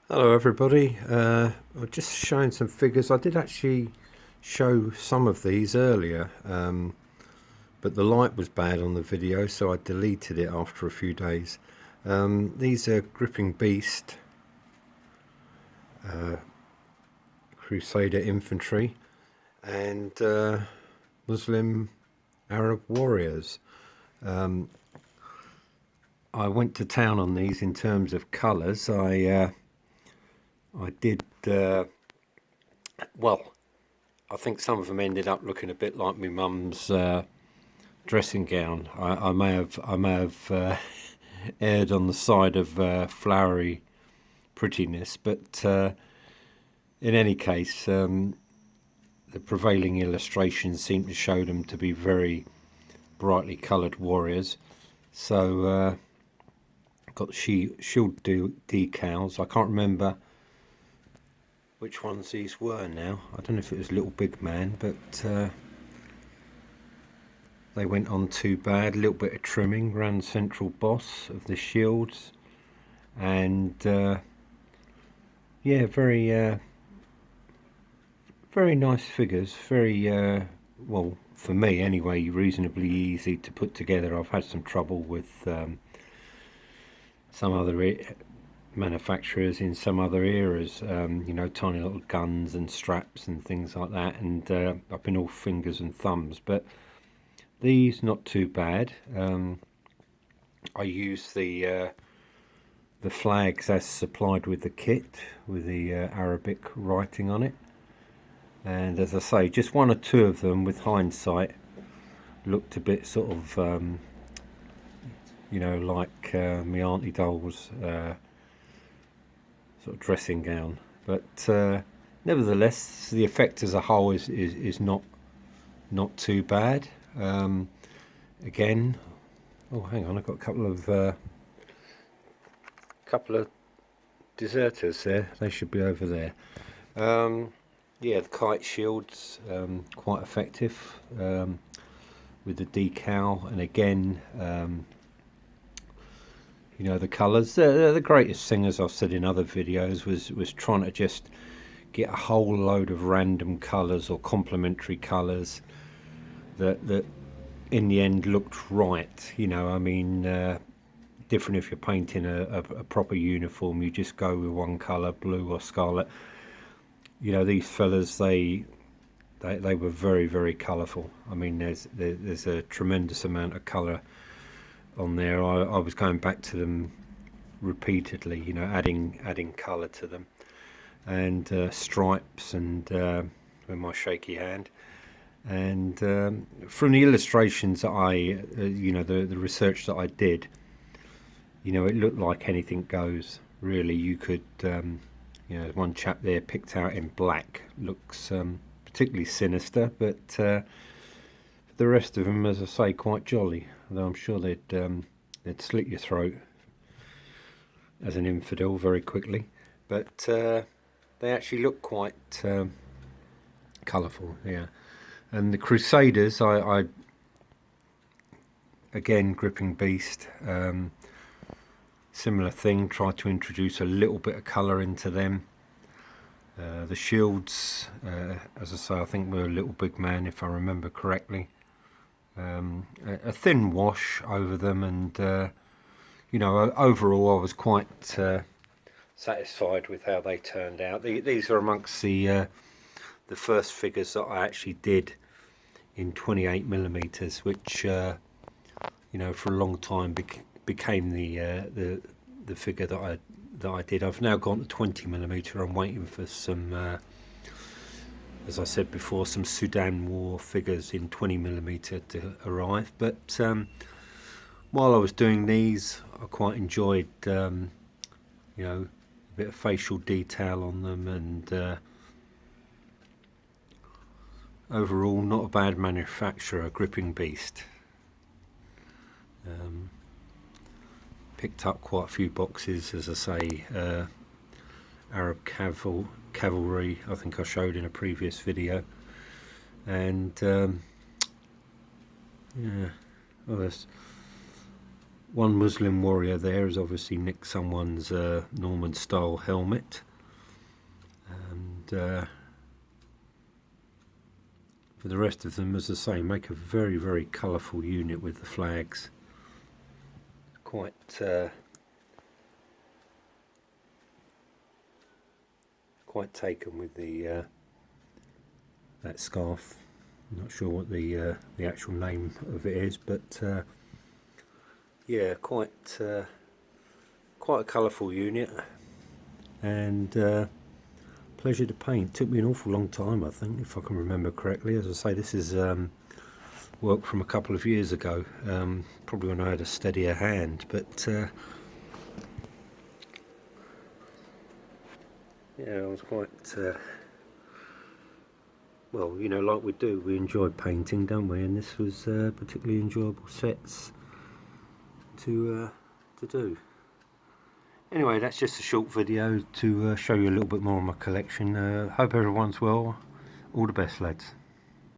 Hello everybody, I'm just showing some figures. I did actually show some of these earlier, but the light was bad on the video, so I deleted it after a few days. These are Gripping Beast Crusader infantry and Muslim Arab warriors. I went to town on these in terms of colours. I did, well, I think some of them ended up looking a bit like my mum's dressing gown. I may have erred on the side of flowery prettiness, but in any case, the prevailing illustrations seem to show them to be very brightly coloured warriors. So got the shield decals. I can't remember which ones these were now. I don't know if it was Little Big Man, but they went on too bad. A little bit of trimming around the central boss of the shields, and yeah, very nice figures. Very well, for me anyway, reasonably easy to put together. I've had some trouble with some other manufacturers in some other eras, you know, tiny little guns and straps and things like that, and I've been all fingers and thumbs, but these not too bad. I use the flags as supplied with the kit, with the Arabic writing on it, and as I say, just one or two of them with hindsight looked a bit sort of you know, like my Auntie Dole's sort of dressing gown, but nevertheless the effect as a whole is not too bad. Again, oh hang on, I've got a couple of deserters there. They should be over there. Yeah, the kite shields quite effective with the decal, and again, you know, the colours. The greatest thing, as I've said in other videos, was trying to just get a whole load of random colours or complementary colours that in the end looked right. You know, I mean, different if you're painting a proper uniform, you just go with one colour, blue or scarlet. You know, these fellas, they were very colourful. I mean, there's a tremendous amount of colour on there. I was going back to them repeatedly, you know, adding colour to them, and stripes, and with my shaky hand, and from the illustrations that I you know, the research that I did, you know, it looked like anything goes, really. You could you know, one chap there picked out in black looks particularly sinister, but the rest of them, as I say, quite jolly. Though I'm sure they'd slit your throat as an infidel very quickly. But they actually look quite colourful, yeah. And the Crusaders, I again, Gripping Beast, similar thing. Tried to introduce a little bit of colour into them. The shields, as I say, I think were a Little Big Man, if I remember correctly. A thin wash over them, and you know, overall I was quite satisfied with how they turned out. These are amongst the first figures that I actually did in 28mm, which you know, for a long time became the figure that I did. I've now gone to 20mm. I'm waiting for some as I said before, some Sudan War figures in 20mm to arrive. But while I was doing these, I quite enjoyed, you know, a bit of facial detail on them, and overall, not a bad manufacturer. Gripping Beast. Picked up quite a few boxes, as I say. Arab cavalry, I think I showed in a previous video, and yeah, well, one Muslim warrior there has obviously nicked someone's Norman style helmet, and for the rest of them, as I say, make a very, very colourful unit with the flags. Quite quite taken with the that scarf. I'm not sure what the actual name of it is, but yeah, quite a colourful unit, and pleasure to paint. Took me an awful long time, I think, if I can remember correctly. As I say, this is work from a couple of years ago, probably when I had a steadier hand, but yeah, I was quite well, you know, like we do, we enjoy painting, don't we? And this was particularly enjoyable sets to do. Anyway, that's just a short video to show you a little bit more of my collection. Hope everyone's well. All the best, lads.